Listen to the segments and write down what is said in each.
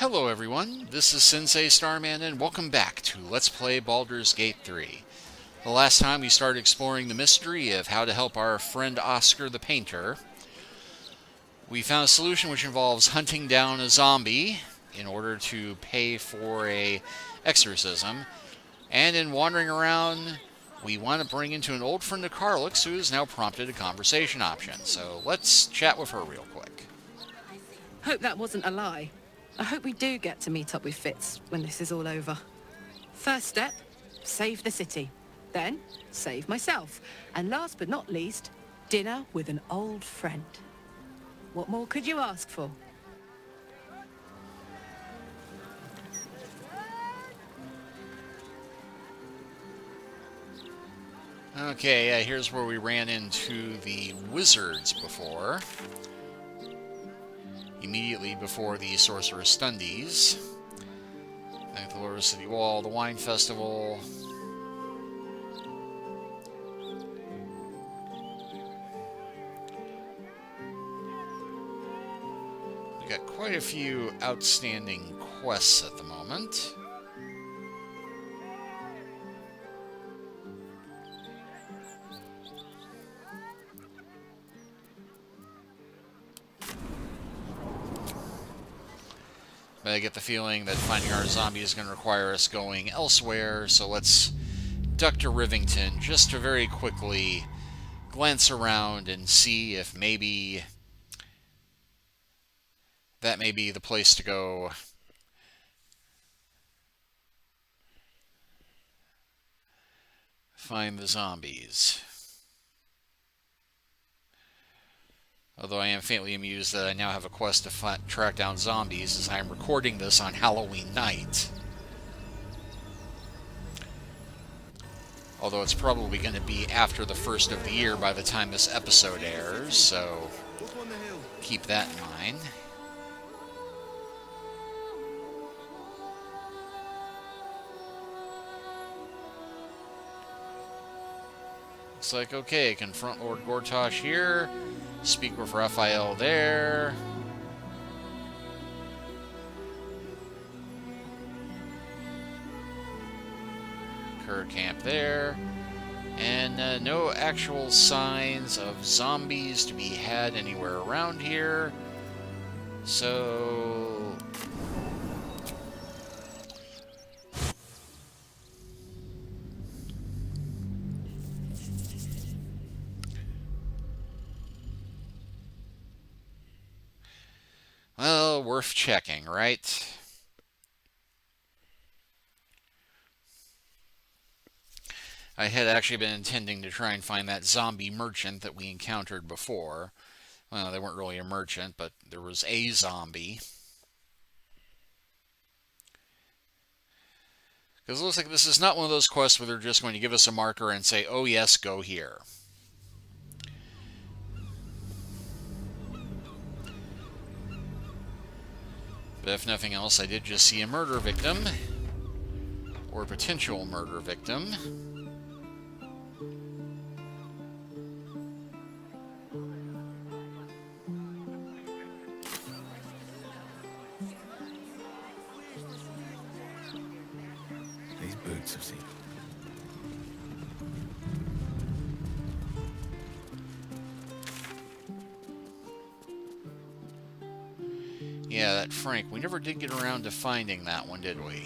Hello everyone, this is Sensei Starman and welcome back to Let's Play Baldur's Gate 3. The last time we started exploring the mystery of how to help our friend Oscar the Painter. We found a solution which involves hunting down a zombie in order to pay for a exorcism, and in wandering around we wound up bringing into an old friend of Carlix who has now prompted a conversation option, so let's chat with her real quick. Hope that wasn't a lie. I hope we do get to meet up with Fitz when this is all over. First step, save the city. Then, save myself. And last but not least, dinner with an old friend. What more could you ask for? Okay, yeah, here's where we ran into the wizards before. Immediately before the Sorceress Stundies. The Lower City Wall, the Wine Festival. We got quite a few outstanding quests at the moment. But I get the feeling that finding our zombie is going to require us going elsewhere, so let's duck to Rivington just to very quickly glance around and see if maybe that may be the place to go. Find the zombies. Although I am faintly amused that I now have a quest to track down zombies as I am recording this on Halloween night. Although it's probably going to be after the first of the year by the time this episode airs, so keep that in mind. Looks like, okay, confront Lord Gortosh here. Speak with Raphael there. Kerr camp there. And no actual signs of zombies to be had anywhere around here. So... well, worth checking, right? I had actually been intending to try and find that zombie merchant that we encountered before. Well, they weren't really a merchant, but there was a zombie. Because it looks like this is not one of those quests where they're just going to give us a marker and say, oh yes, go here. But if nothing else, I did just see a murder victim. Or a potential murder victim. These boots have seen. Yeah, that Frank. We never did get around to finding that one, did we?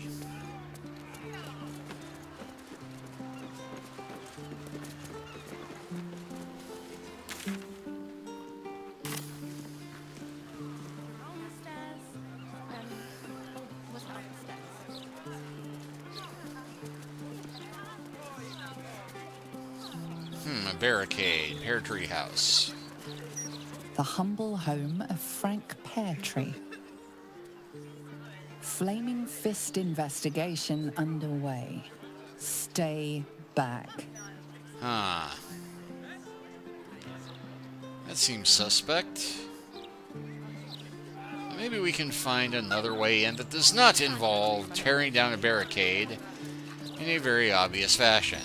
A barricade. Pear Tree House. The humble home of Frank Peartree. Flaming Fist investigation underway. Stay back. Huh. That seems suspect. Maybe we can find another way in that does not involve tearing down a barricade in a very obvious fashion.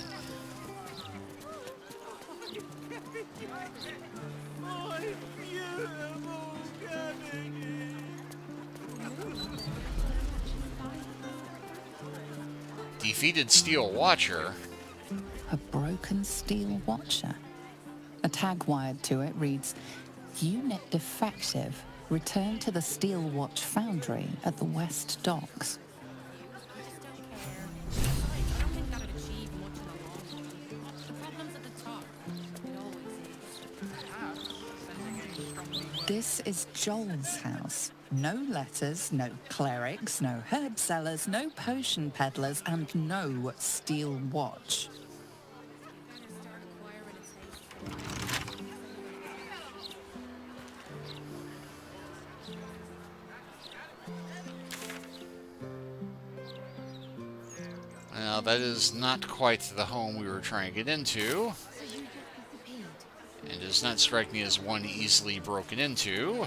defeated Steel Watcher. A broken steel watcher. A tag wired to it reads, "Unit defective. Return to the Steel Watch Foundry at the West Docks." This is Joel's house. No letters, no clerics, no herb sellers, no potion peddlers, and no steel watch. Well, that is not quite the home we were trying to get into. And does not strike me as one easily broken into.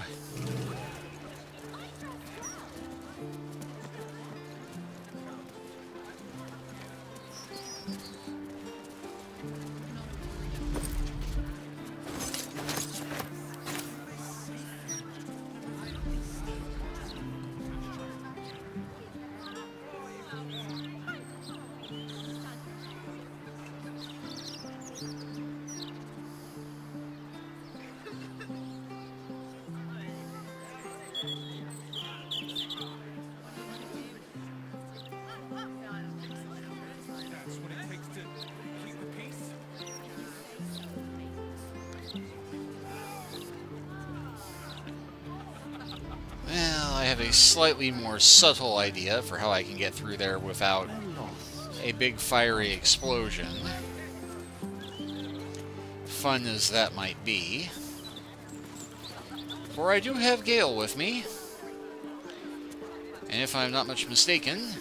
I have a slightly more subtle idea for how I can get through there without a big fiery explosion. Fun as that might be. For I do have Gale with me. And if I'm not much mistaken,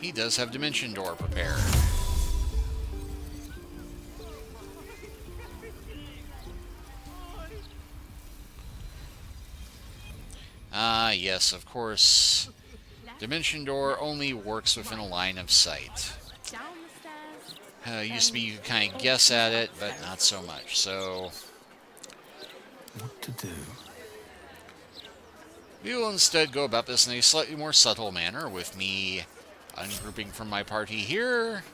he does have Dimension Door prepared. Ah, yes, of course. Dimension Door only works within a line of sight. Used to be you could kind of guess at it, but not so much. So What to do? we will instead go about this in a slightly more subtle manner, with me ungrouping from my party here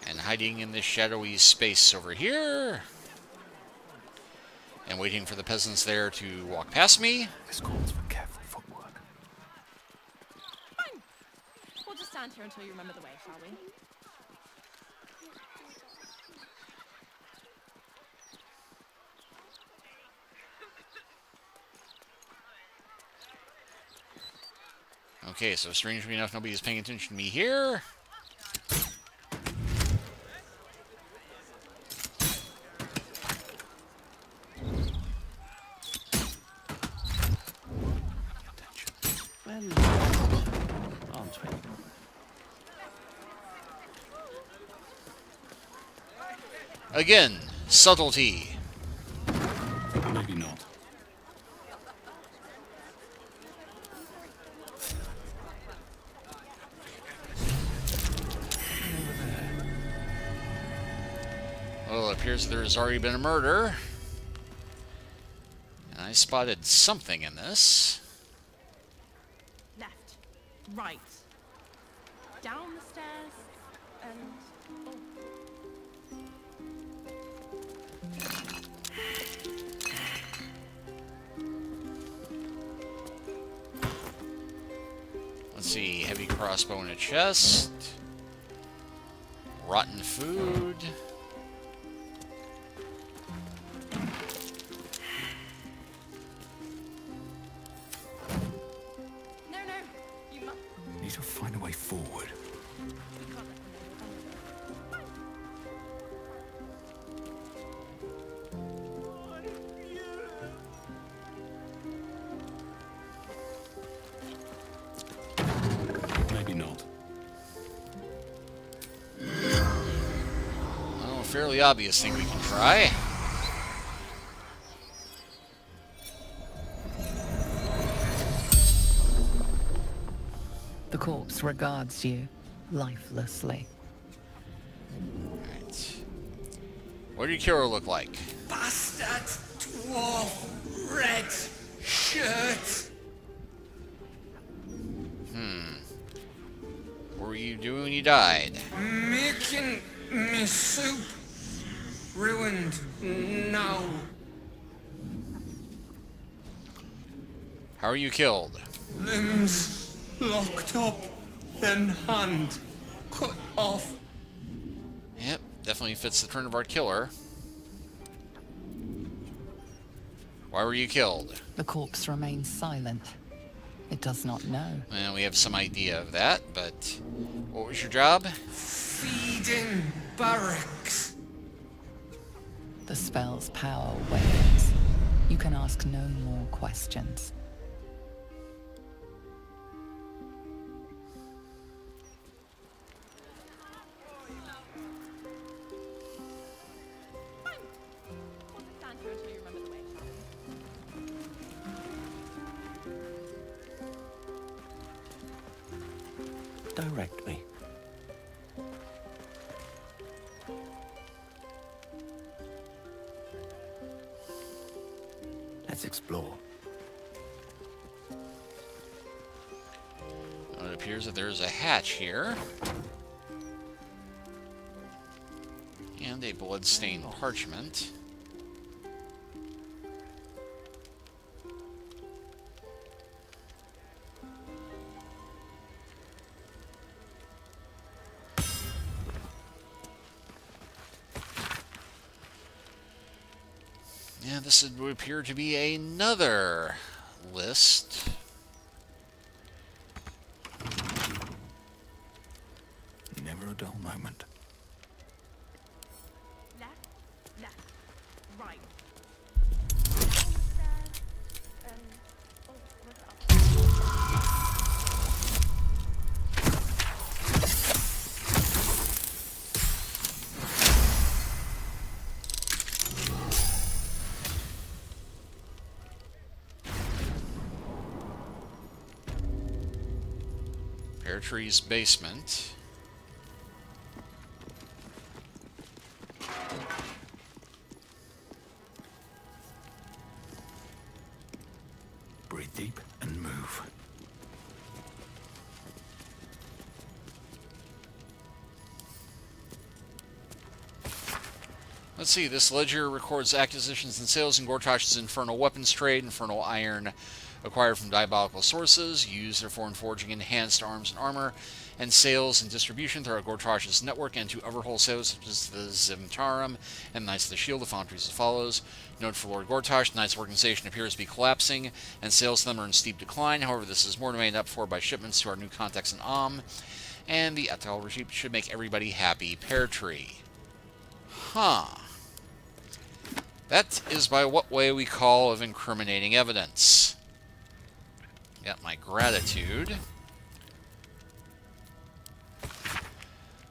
and hiding in this shadowy space over here and waiting for the peasants there to walk past me. This calls for careful footwork. Fine. We'll just stand here until you remember the way, shall we? Okay, so strangely enough, nobody is paying attention to me here. Aren't we? Again, subtlety. Maybe not. Well, it appears there has already been a murder. And I spotted something in this. Left. Right. Down the stairs. And... Let's see, heavy crossbow in a chest. Rotten food. No, you must... Need to find a way forward. Maybe not. Well, a fairly obvious thing we can try. The corpse regards you lifelessly. Right. What did Kiro look like? Bastard, dwarf, red shirt. died. Making me soup. Ruined now. How are you killed? Limbs locked up. Then hand cut off. Yep, definitely fits the turn of our killer. Why were you killed? The corpse remains silent. It does not know. Well, we have some idea of that, but what was your job? Feeding barracks. The spell's power wanes. You can ask no more questions. We'll just stand here until you remember the way, shall we? Direct me. Let's explore. Well, it appears that there's a hatch here. And a blood-stained parchment. Yeah, this would appear to be another list. Never a dull moment. Left, left, right. Down the stairs, oh, what's up? Pear Tree's basement. Breathe deep and move. Let's see, this ledger records acquisitions and sales in Gortosh's infernal weapons trade, infernal iron acquired from diabolical sources, used therefore in forging enhanced arms and armor, and sales and distribution throughout Gortosh's network and to other wholesalers such as the Zimtarum and Knights of the Shield. The foundries as follows. Note for Lord Gortosh, the Knights' organization appears to be collapsing, and sales to them are in steep decline. However, this is more than made up for by shipments to our new contacts in and the Atal regime should make everybody happy. Pear Tree. Huh. That is by what way we call of incriminating evidence. Got my gratitude.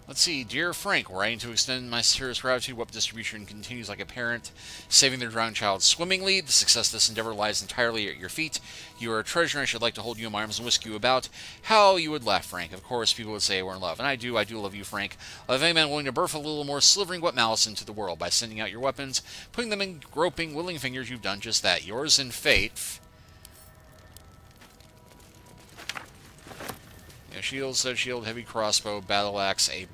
Let's see, dear Frank, writing to extend my sincerest gratitude. Web distribution continues like a parent, saving their drowned child swimmingly. The success of this endeavor lies entirely at your feet. You are a treasure, and I should like to hold you in my arms and whisk you about. How you would laugh, Frank. Of course, people would say we're in love, and I do love you, Frank. I love any man willing to birth a little more slivering wet malice into the world by sending out your weapons, putting them in groping, willing fingers. You've done just that. Yours in faith. Shield, said shield, heavy crossbow, battle axe, a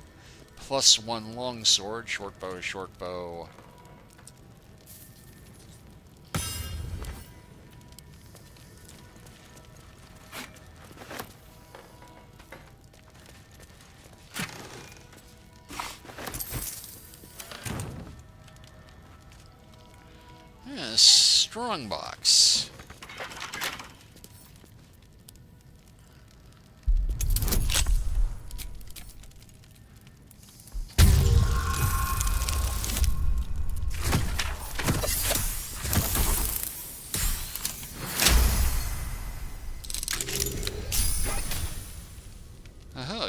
+1 longsword, short bow. Yeah, strong box.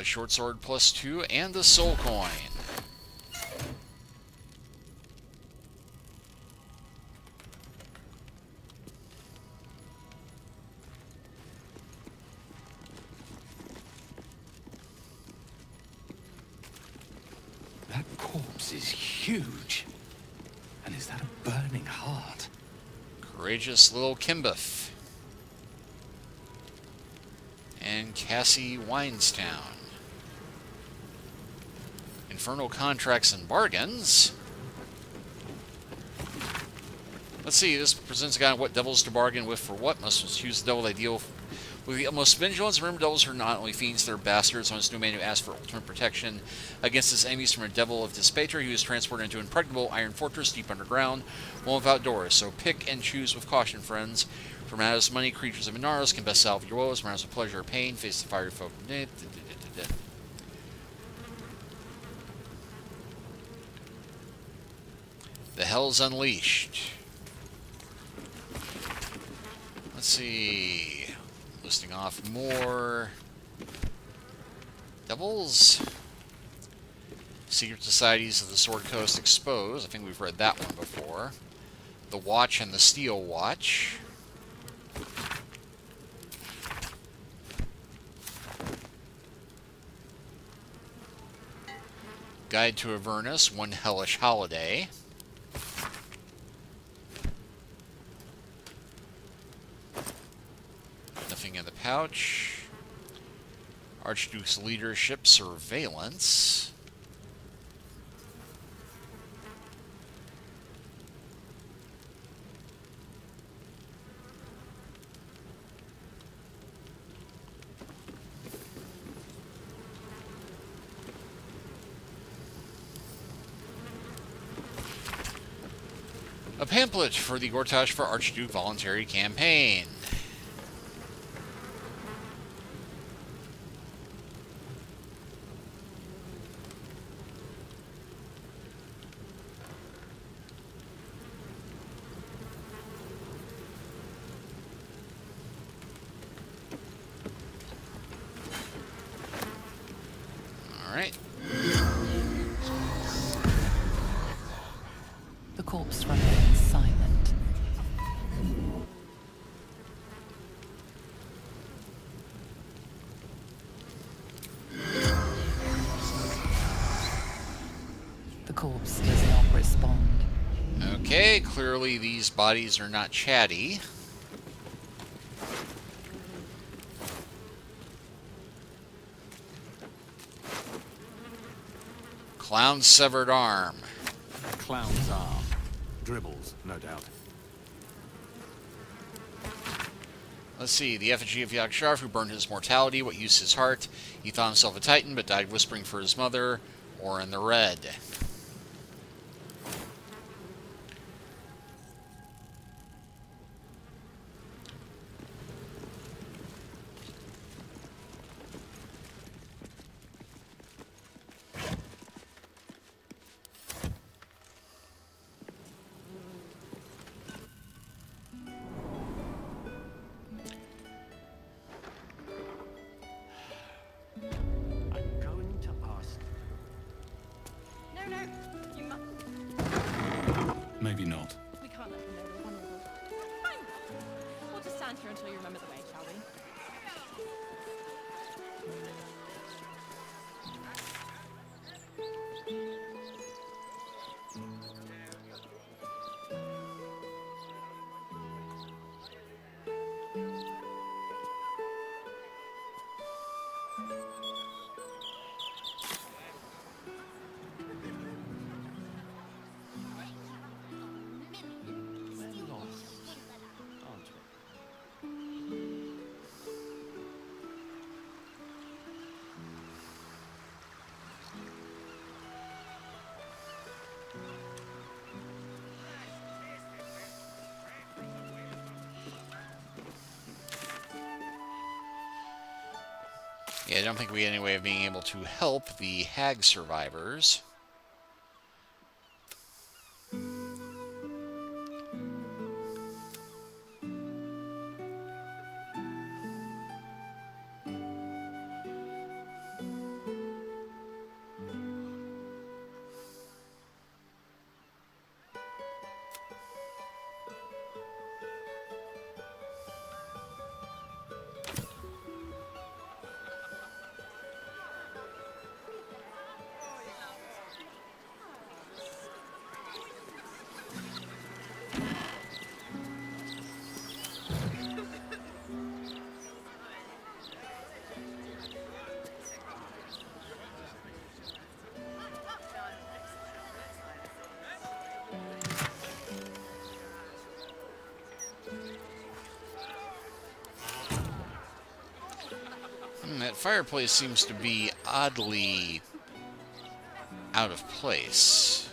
Short sword +2 and a soul coin. That corpse is huge. And is that a burning heart? Courageous little Kimbuff. And Cassie Winestown. Infernal Contracts and Bargains. Let's see, this presents a guide on what devils to bargain with for what. Must choose the devil they deal with the utmost vigilance. Remember, devils are not only fiends, they're bastards. On his new man who asks for ultimate protection against his enemies from a devil of despater. He was transported into an impregnable iron fortress deep underground, one without doors. So pick and choose with caution, friends. For matters of money, creatures of Inaros can best salve your woes. For matters of pleasure or pain, face the fiery folk. The Hell's Unleashed. Let's see. Listing off more devils. Secret Societies of the Sword Coast Exposed. I think we've read that one before. The Watch and the Steel Watch. Guide to Avernus, One Hellish Holiday. Nothing in the pouch. Archduke's Leadership Surveillance. A pamphlet for the Gortash for Archduke Voluntary Campaign. Alright. The corpse remains silent. The corpse does not respond. Okay, clearly these bodies are not chatty. Clown's severed arm. Clown's arm. Dribbles, no doubt. Let's see, the effigy of Yagsharf, who burned his mortality. What use his heart? He thought himself a titan, but died whispering for his mother, or in the red. I'm going to ask. No, you must. Maybe not. We can't let them know we're vulnerable. Fine. We'll just stand here until you remember the way, shall we? We're lost, aren't we? Yeah, I don't think we had any way of being able to help the hag survivors. That fireplace seems to be oddly out of place.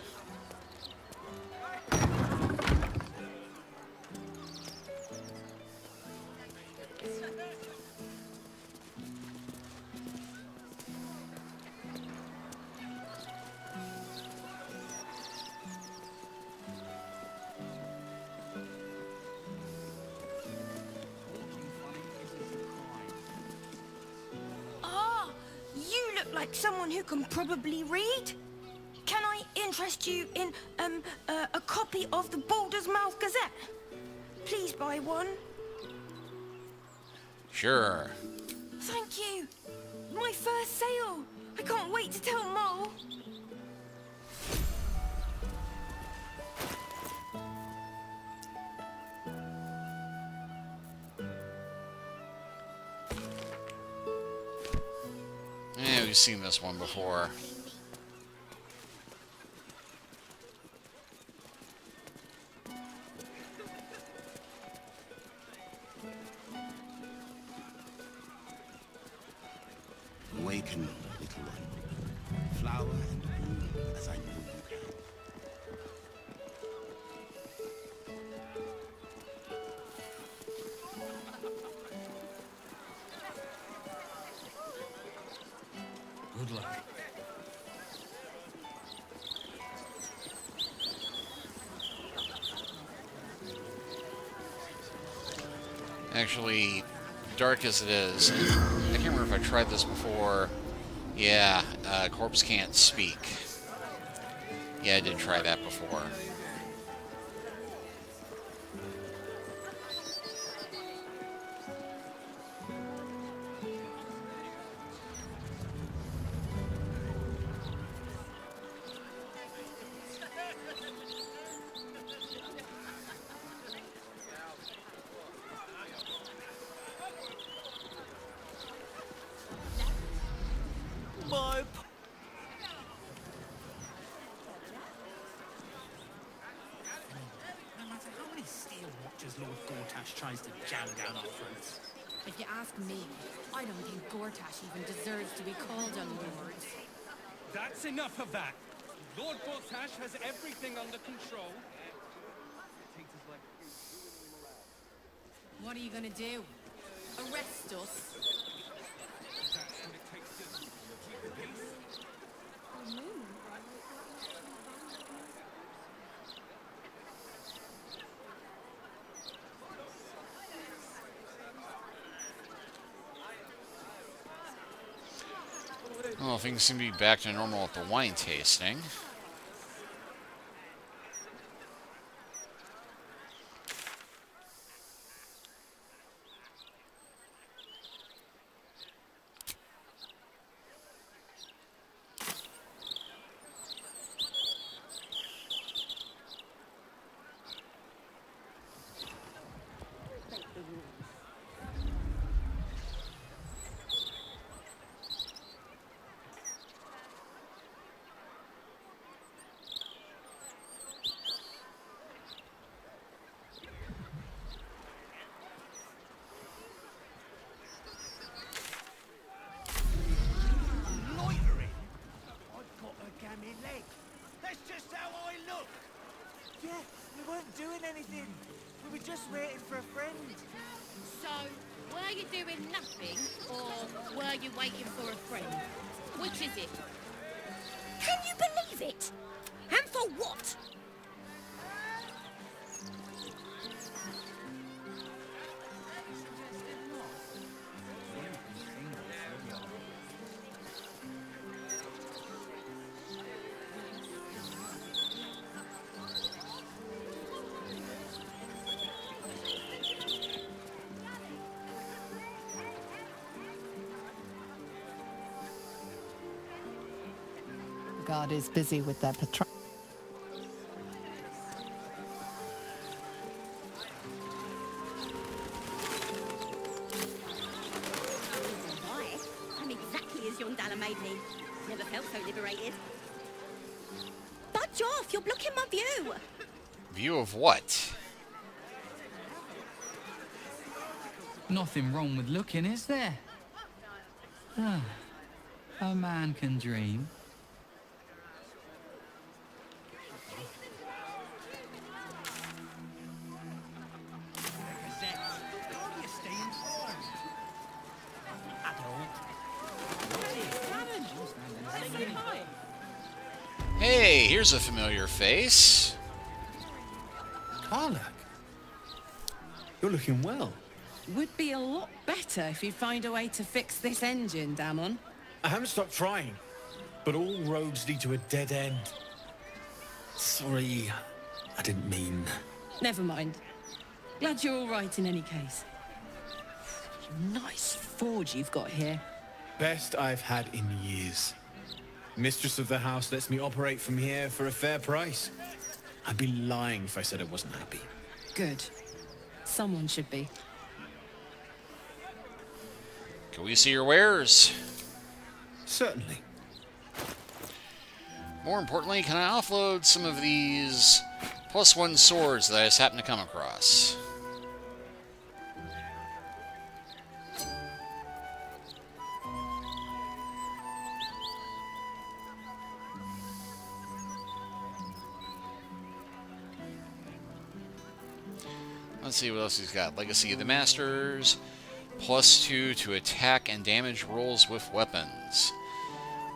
Ah, you look like someone who can probably read. Can I interest you in a copy of the Baldur's Mouth Gazette? Please buy one. Sure. Thank you. My first sale. I can't wait to tell Mole. Yeah, we've seen this one before. Awaken, little one. Flower and bloom as I know you can. Good luck. Actually, dark as it is, I can't remember if I tried this before. Yeah, corpse can't speak. Yeah, I did try that before. No matter how many steel watchers Lord Gortash tries to jam down our throats. If you ask me, I don't think Gortash even deserves to be called a lord. That's enough of that. Lord Gortash has everything under control. What are you gonna do? Arrest us? That's what it takes to keep the peace. Well, things seem to be back to normal at the wine tasting. Loitering? I've got a gammy leg. That's just how I look. Yeah, we weren't doing anything. We were just waiting for a friend. So, were you doing nothing, or were you waiting for a friend? Which is it? Can you believe it? And for what? The guard is busy with their patrol. Why? I'm exactly as young Dalla made me. Never felt so liberated. Budge off! You're blocking my view! View of what? Nothing wrong with looking, is there? A man can dream. Hey, here's a familiar face. Harlock, you're looking well. Would be a lot better if you'd find a way to fix this engine, Dammon. I haven't stopped trying, but all roads lead to a dead end. Sorry, I didn't mean... Never mind. Glad you're all right in any case. Nice forge you've got here. Best I've had in years. Mistress of the house lets me operate from here for a fair price. I'd be lying if I said I wasn't happy. Good. Someone should be. Can we see your wares? Certainly. More importantly, can I offload some of these +1 swords that I just happened to come across? Let's see what else he's got. Legacy of the Masters, +2 to attack and damage rolls with weapons.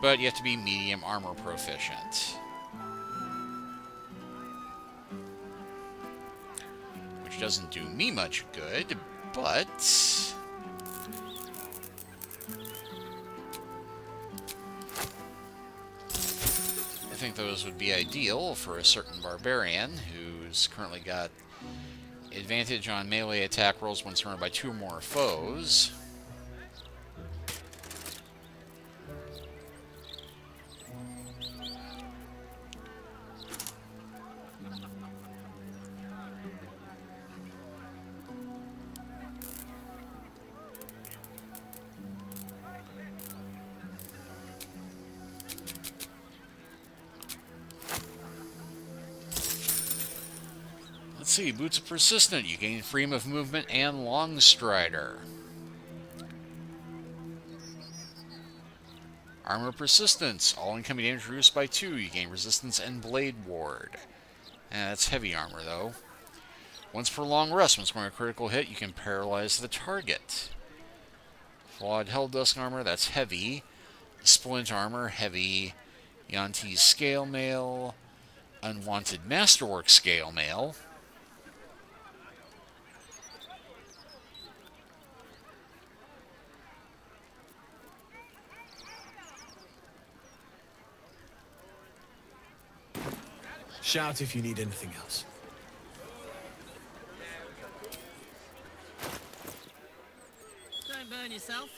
But you have to be medium armor proficient. Which doesn't do me much good, but... I think those would be ideal for a certain barbarian who's currently got advantage on melee attack rolls when surrounded by 2 or more foes. Let's see, Boots of Persistent. You gain freedom of movement and Long Strider. Armor Persistence. All incoming damage reduced by 2. You gain Resistance and Blade Ward. That's heavy armor, though. Once per long rest, when scoring a critical hit, you can paralyze the target. Flawed Helldusk Armor, that's heavy. Splint Armor, heavy. Yanti's Scale Mail. Unwanted Masterwork Scale Mail. Shout if you need anything else. Don't burn yourself.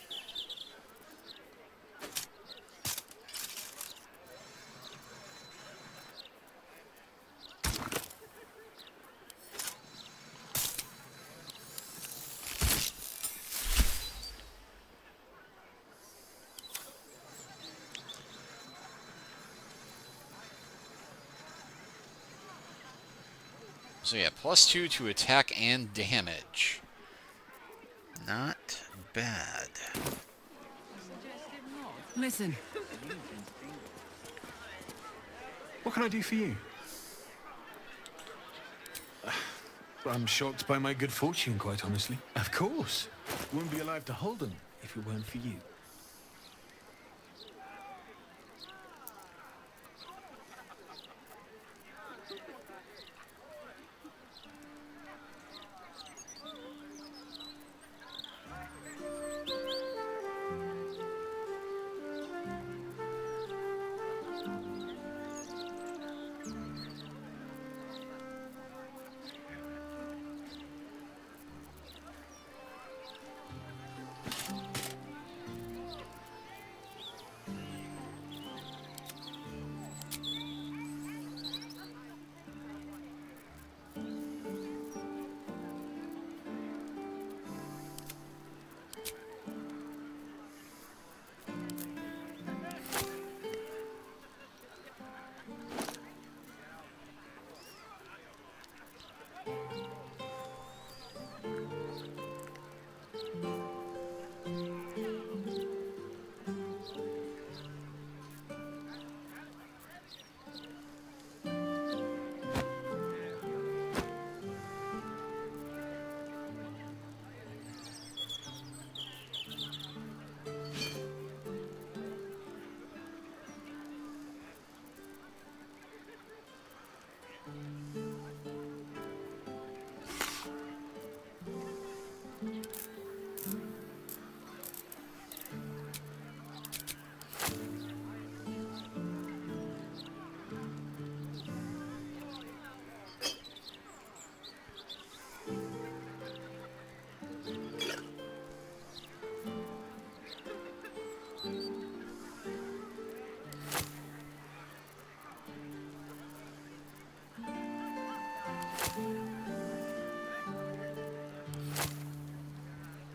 So yeah, +2 to attack and damage. Not bad. Listen. What can I do for you? I'm shocked by my good fortune, quite honestly. Of course. Wouldn't be alive to hold them if it weren't for you.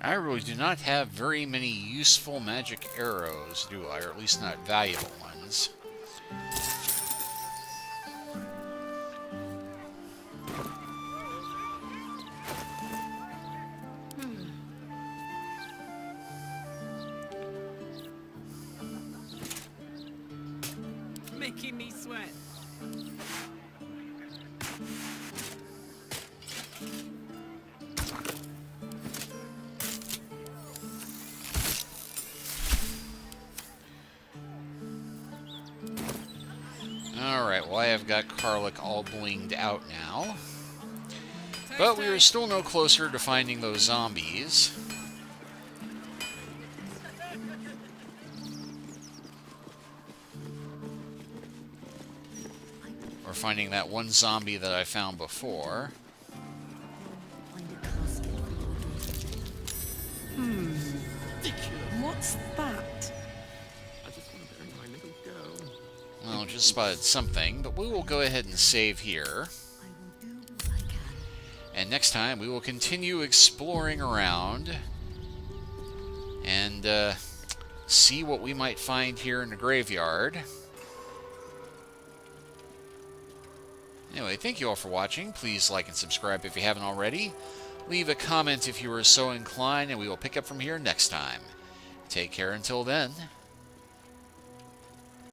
I really do not have very many useful magic arrows, do I? Or at least not valuable ones. Making me sweat. Alright, well I have got Karlach all blinged out now. But we are still no closer to finding those zombies. Or finding that one zombie that I found before. What's that? Well, just spotted something, but we will go ahead and save here. And next time we will continue exploring around and see what we might find here in the graveyard. Anyway, thank you all for watching. Please like and subscribe if you haven't already. Leave a comment if you are so inclined, and we will pick up from here next time. Take care until then.